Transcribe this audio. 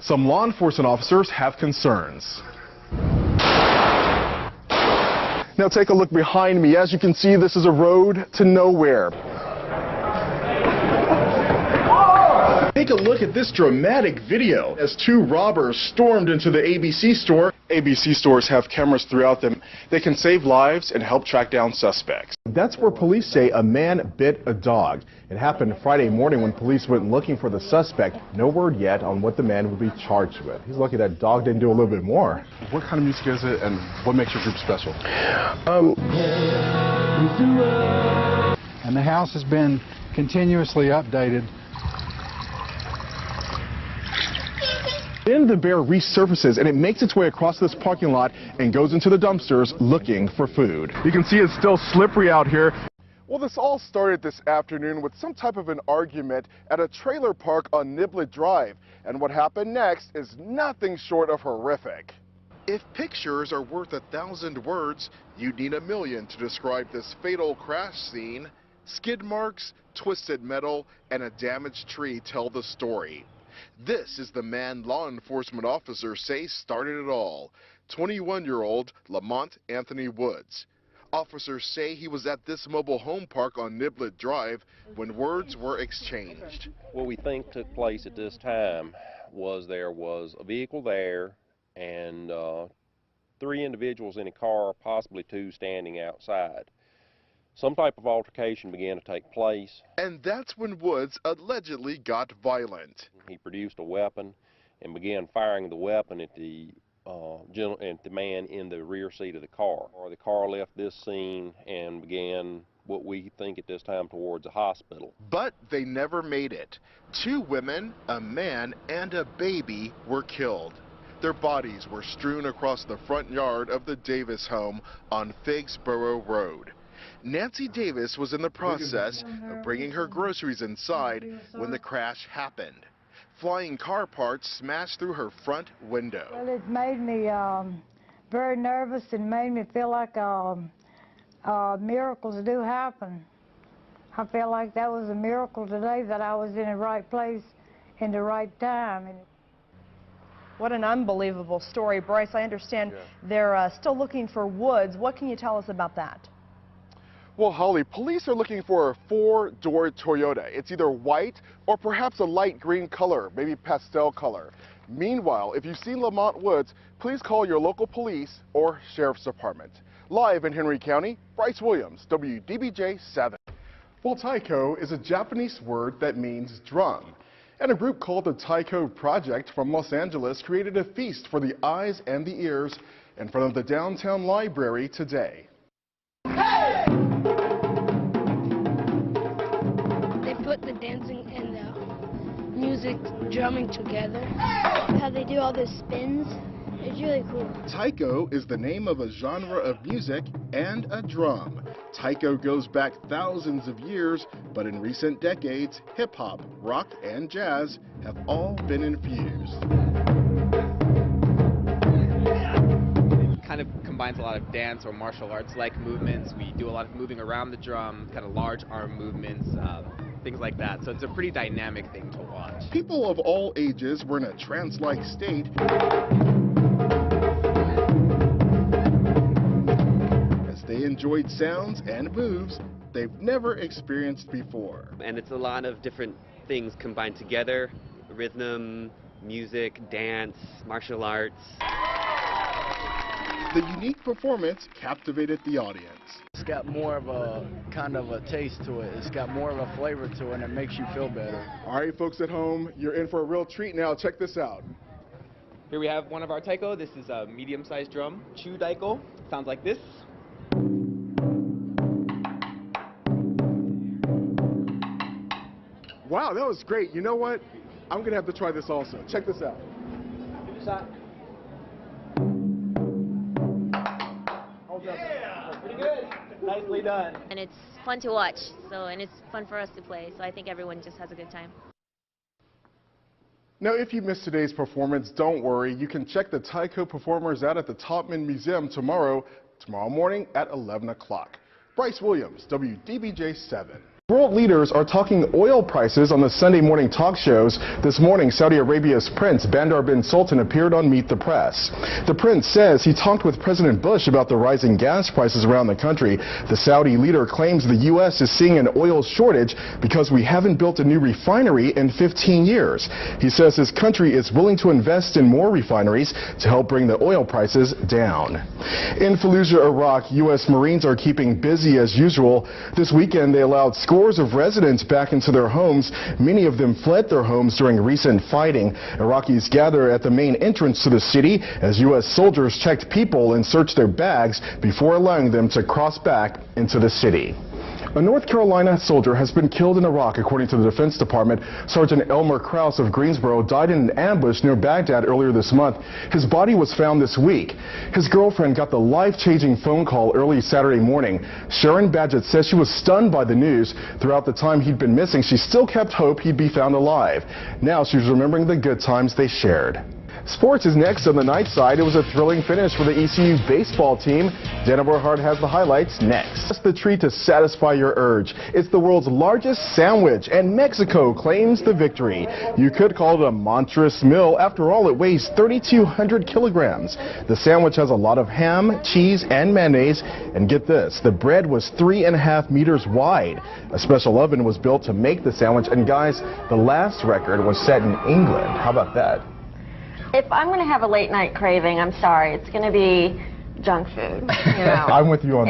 Some law enforcement officers have concerns. Now take a look behind me. As you can see, this is a road to nowhere. Take a look at this dramatic video as two robbers stormed into the ABC store. ABC stores have cameras throughout them. They can save lives and help track down suspects. That's where police say a man bit a dog. It happened Friday morning when police went looking for the suspect. No word yet on what the man will be charged with. He's lucky that dog didn't do a little bit more. What kind of music is it and what makes your group special? And the house has been continuously updated. Then the bear resurfaces and it makes its way across this parking lot and goes into the dumpsters looking for food. You can see it's still slippery out here. Well, this all started this afternoon with some type of an argument at a trailer park on Niblett Drive. And what happened next is nothing short of horrific. If pictures are worth 1,000 words, you'd need 1,000,000 to describe this fatal crash scene. Skid marks, twisted metal, and a damaged tree tell the story. This is the man law enforcement officers say started it all, 21-year-old Lamont Anthony Woods. Officers say he was at this mobile home park on Niblett Drive when words were exchanged. What we think took place at this time was there was a vehicle there and 3 individuals in a car, possibly 2 standing outside. Some type of altercation began to take place. And that's when Woods allegedly got violent. He produced a weapon and began firing the weapon at the man in the rear seat of the car. The car left this scene and began what we think at this time towards a hospital. But they never made it. 2 women, a man, and a baby were killed. Their bodies were strewn across the front yard of the Davis home on Figsboro Road. Nancy Davis was in the process of bringing her groceries inside when the crash happened. Flying car parts smashed through her front window. Well, it made me very nervous and made me feel like miracles do happen. I feel like that was a miracle today, that I was in the right place in the right time. What an unbelievable story. Bryce, I understand they're still looking for Woods. What can you tell us about that? Well, Holly, police are looking for a 4-door Toyota. It's either white or perhaps a light green color, maybe pastel color. Meanwhile, if you've seen Lamont Woods, please call your local police or sheriff's department. Live in Henry County, Bryce Williams, WDBJ 7. Well, taiko is a Japanese word that means drum. And a group called the Taiko Project from Los Angeles created a feast for the eyes and the ears in front of the downtown library today. Put the dancing and the music drumming together. How they do all the spins. It's really cool. Taiko is the name of a genre of music and a drum. Taiko goes back thousands of years, but in recent decades, hip-hop, rock, and jazz have all been infused. Kind of combines a lot of dance or martial arts-like movements. We do a lot of moving around the drum, kind of large arm movements, things like that. So it's a pretty dynamic thing to watch. People of all ages were in a trance-like state as they enjoyed sounds and moves they've never experienced before. And it's a lot of different things combined together: rhythm, music, dance, martial arts. The unique performance captivated the audience. It's got more of a kind of a taste to it. It's got more of a flavor to it, and it makes you feel better. All right, folks at home, you're in for a real treat now. Check this out. Here we have one of our taiko. This is a medium-sized drum, chu daiko. Sounds like this. Wow, that was great. You know what? I'm going to have to try this also. Check this out. Shot. Yeah! Pretty good. Nicely done. And it's fun to watch, and it's fun for us to play, so I think everyone just has a good time. Now, if you missed today's performance, don't worry. You can check the taiko performers out at the Topman Museum tomorrow morning at 11 o'clock. Bryce Williams, WDBJ 7. World leaders are talking oil prices on the Sunday morning talk shows. This morning, Saudi Arabia's Prince Bandar bin Sultan appeared on Meet the Press. The prince says he talked with President Bush about the rising gas prices around the country. The Saudi leader claims the U.S. is seeing an oil shortage because we haven't built a new refinery in 15 years. He says his country is willing to invest in more refineries to help bring the oil prices down. In Fallujah, Iraq, U.S. Marines are keeping busy as usual. This weekend, they allowed scores of residents back into their homes. Many of them fled their homes during recent fighting. Iraqis gather at the main entrance to the city as U.S. soldiers checked people and searched their bags before allowing them to cross back into the city. A North Carolina soldier has been killed in Iraq, according to the Defense Department. Sergeant Elmer Krause of Greensboro died in an ambush near Baghdad earlier this month. His body was found this week. His girlfriend got the life-changing phone call early Saturday morning. Sharon Badgett says she was stunned by the news. Throughout the time he'd been missing, she still kept hope he'd be found alive. Now she's remembering the good times they shared. Sports is next on the night side. It was a thrilling finish for the ECU baseball team. Dana Borhard has the highlights next. That's the treat to satisfy your urge. It's the world's largest sandwich, and Mexico claims the victory. You could call it a monstrous meal. After all, it weighs 3,200 kilograms. The sandwich has a lot of ham, cheese, and mayonnaise. And get this, the bread was 3.5 meters wide. A special oven was built to make the sandwich. And guys, the last record was set in England. How about that? If I'm going to have a late night craving, I'm sorry, it's going to be junk food. You know. I'm with you on that.